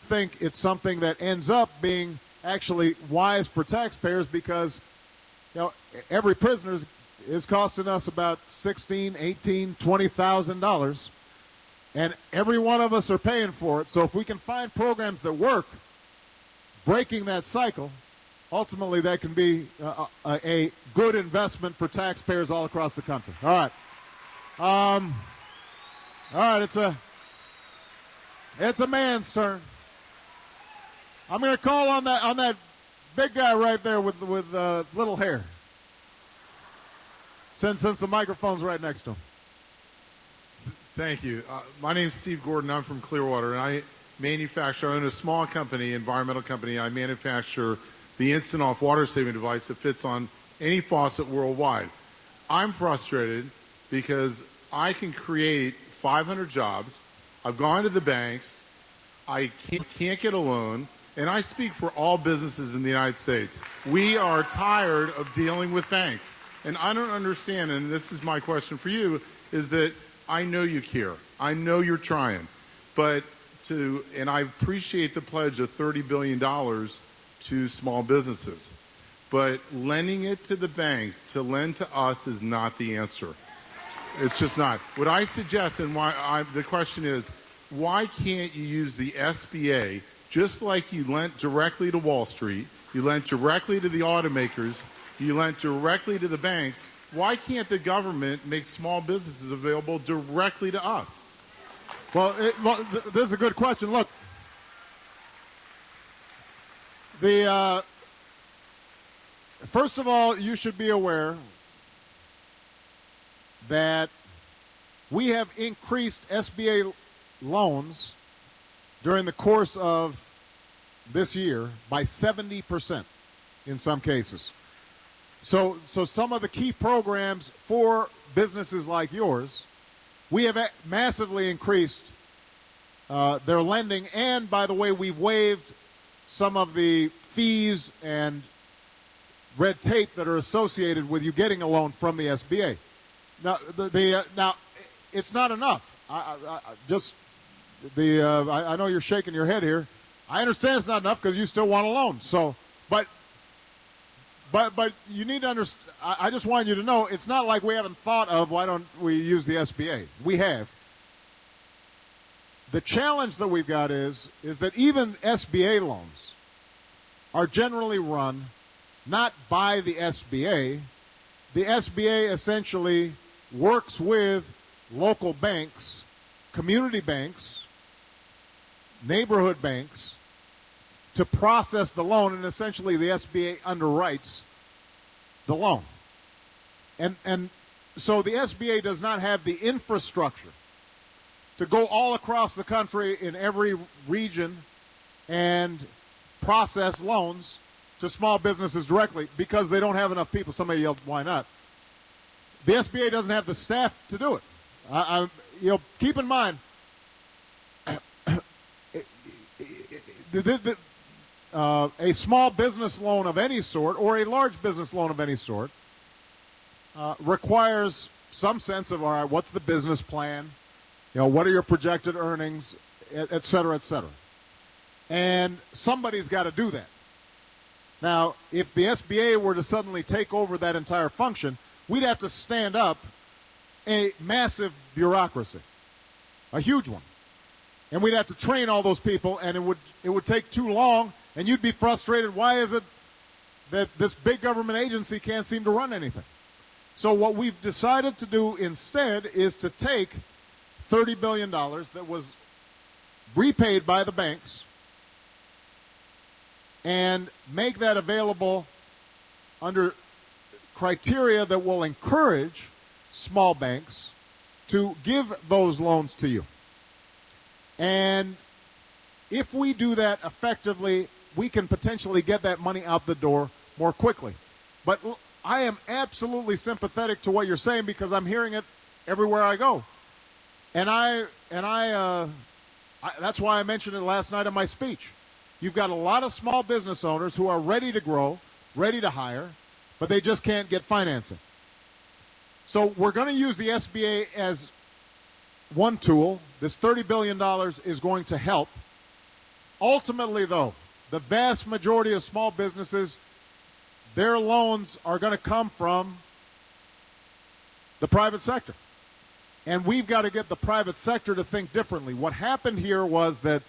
think it's something that ends up being actually wise for taxpayers because, every prisoner is costing us about $16,000, $18,000, $20,000, and every one of us are paying for it. So if we can find programs that work, breaking that cycle, ultimately that can be a good investment for taxpayers all across the country. All right, it's a man's turn. I'm going to call on that big guy right there with little hair. Since the microphone's right next to him. Thank you. My name's Steve Gordon. I'm from Clearwater, and I own a small company, environmental company. I manufacture the instant off water saving device that fits on any faucet worldwide. I'm frustrated because I can create 500 jobs. I've gone to the banks. I can't get a loan. And I speak for all businesses in the United States. We are tired of dealing with banks. And I don't understand, and this is my question for you, is that I know you care. I know you're trying. And I appreciate the pledge of $30 billion to small businesses. But lending it to the banks to lend to us is not the answer. It's just not. What I suggest, and the question is, why can't you use the SBA, just like you lent directly to Wall Street, you lent directly to the automakers, you lent directly to the banks, why can't the government make small businesses available directly to us? Well, this is a good question. Look, first of all, you should be aware that we have increased SBA loans during the course of this year by 70% in some cases. So some of the key programs for businesses like yours, we have massively increased their lending. And, by the way, we've waived some of the fees and red tape that are associated with you getting a loan from the SBA. Now, now it's not enough. I know you're shaking your head here. I understand it's not enough because you still want a loan. So, but you need to understand. I just want you to know it's not like we haven't thought of why don't we use the SBA. We have. The challenge that we've got is that even SBA loans are generally run not by the SBA. The SBA essentially works with local banks, community banks, neighborhood banks to process the loan, and essentially the SBA underwrites the loan. And so the SBA does not have the infrastructure to go all across the country in every region and process loans to small businesses directly because they don't have enough people. Somebody yelled, "Why not?" The SBA doesn't have the staff to do it. Keep in mind, a small business loan of any sort or a large business loan of any sort requires some sense of, all right, what's the business plan? What are your projected earnings, et cetera, et cetera. And somebody's got to do that. Now, if the SBA were to suddenly take over that entire function, we'd have to stand up a massive bureaucracy, a huge one. And we'd have to train all those people, and it would take too long, and you'd be frustrated. Why is it that this big government agency can't seem to run anything? So what we've decided to do instead is to take $30 billion that was repaid by the banks and make that available under criteria that will encourage small banks to give those loans to you. And if we do that effectively, we can potentially get that money out the door more quickly. But I am absolutely sympathetic to what you're saying because I'm hearing it everywhere I go. And that's why I mentioned it last night in my speech. You've got a lot of small business owners who are ready to grow, ready to hire, but they just can't get financing. So we're going to use the SBA as one tool. This $30 billion is going to help. Ultimately, though, the vast majority of small businesses, their loans are going to come from the private sector. And we've got to get the private sector to think differently. What happened here was that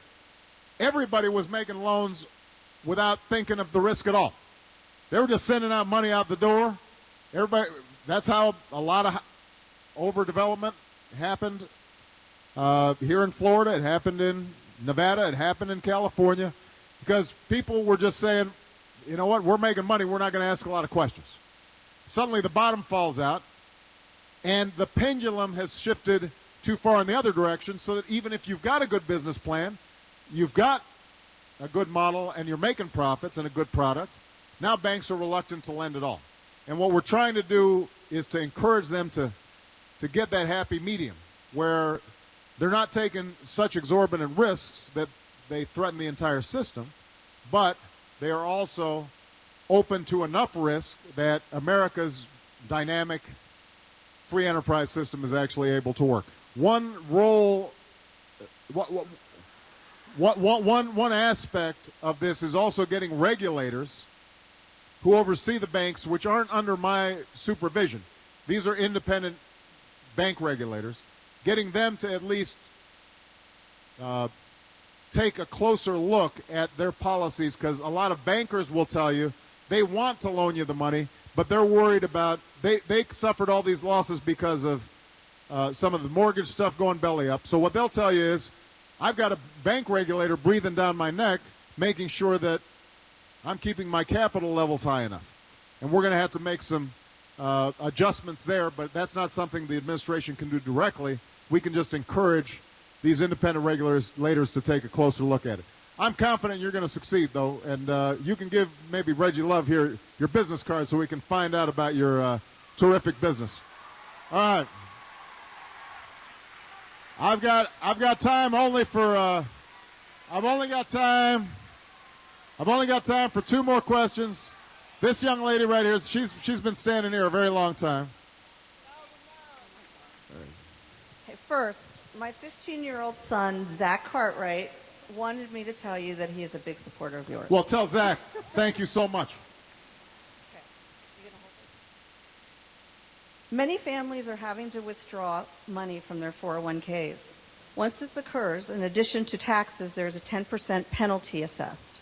everybody was making loans without thinking of the risk at all. They were just sending out money out the door. That's how a lot of overdevelopment happened here in Florida. It happened in Nevada. It happened in California. Because people were just saying, you know what, we're making money. We're not going to ask a lot of questions. Suddenly the bottom falls out. And the pendulum has shifted too far in the other direction, so that even if you've got a good business plan, you've got a good model, and you're making profits and a good product, now banks are reluctant to lend at all. And what we're trying to do is to encourage them to get that happy medium where they're not taking such exorbitant risks that they threaten the entire system, but they are also open to enough risk that America's dynamic free enterprise system is actually able to work. One aspect of this is also getting regulators who oversee the banks, which aren't under my supervision. These are independent bank regulators, getting them to at least take a closer look at their policies, because a lot of bankers will tell you they want to loan you the money, but they're worried about, they suffered all these losses because of some of the mortgage stuff going belly up. So what they'll tell you is, I've got a bank regulator breathing down my neck, making sure that I'm keeping my capital levels high enough. And we're going to have to make some adjustments there, but that's not something the administration can do directly. We can just encourage these independent regulators to take a closer look at it. I'm confident you're going to succeed, though, and you can give maybe Reggie Love here your business card so we can find out about your terrific business. All right. I've got time only for I've only got time for two more questions. This young lady right here, she's been standing here a very long time. Hey, first, my 15-year-old son, Zach Cartwright, wanted me to tell you that he is a big supporter of yours. Well, tell Zach, thank you so much. Okay. You gonna hold this? Many families are having to withdraw money from their 401ks. Once this occurs, in addition to taxes, there's a 10% penalty assessed.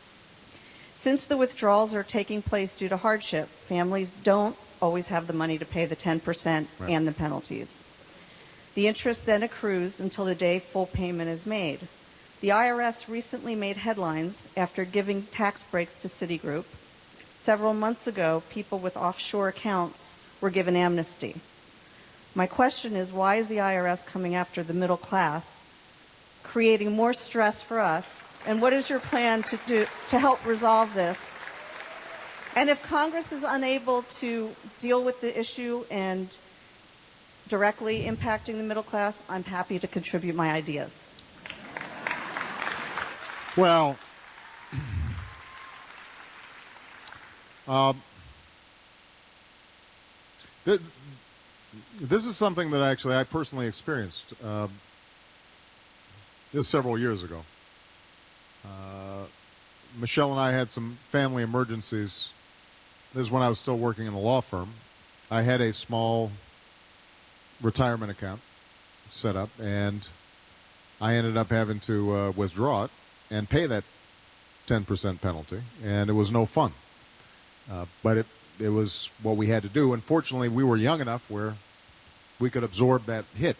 Since the withdrawals are taking place due to hardship, families don't always have the money to pay the 10% Right. and the penalties. The interest then accrues until the day full payment is made. The IRS recently made headlines after giving tax breaks to Citigroup. Several months ago, people with offshore accounts were given amnesty. My question is, why is the IRS coming after the middle class, creating more stress for us? And what is your plan to do to help resolve this? And if Congress is unable to deal with the issue and directly impacting the middle class, I'm happy to contribute my ideas. Well, this is something that actually I personally experienced just several years ago. Michelle and I had some family emergencies. This is when I was still working in a law firm. I had a small retirement account set up, and I ended up having to withdraw it and pay that 10% penalty, and it was no fun. But it was what we had to do. Unfortunately, we were young enough where we could absorb that hit.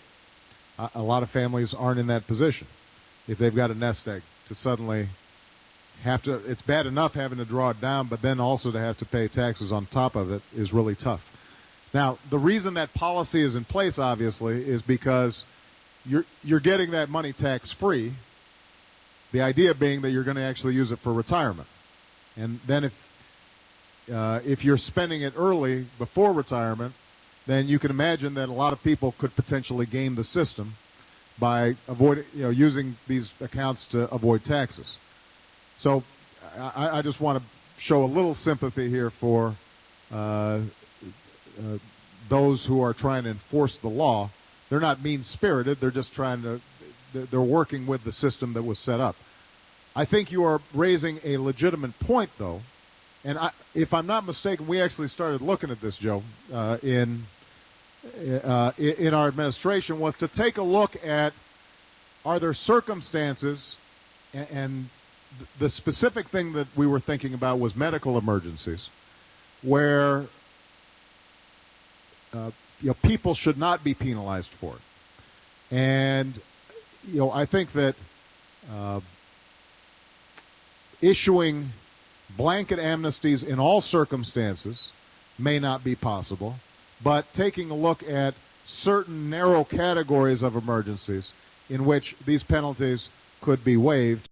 A lot of families aren't in that position. If they've got a nest egg, to suddenly have to, it's bad enough having to draw it down, but then also to have to pay taxes on top of it is really tough. Now, the reason that policy is in place, obviously, is because you're getting that money tax-free, the idea being that you're going to actually use it for retirement. And then if you're spending it early before retirement, then you can imagine that a lot of people could potentially game the system by using these accounts to avoid taxes. So I just want to show a little sympathy here for those who are trying to enforce the law. They're not mean-spirited. They're just they're working with the system that was set up. I think you are raising a legitimate point, though. And if I'm not mistaken, we actually started looking at this, Joe, in our administration, was to take a look at, are there circumstances, and the specific thing that we were thinking about was medical emergencies, where people should not be penalized for it. And I think that issuing blanket amnesties in all circumstances may not be possible, but taking a look at certain narrow categories of emergencies in which these penalties could be waived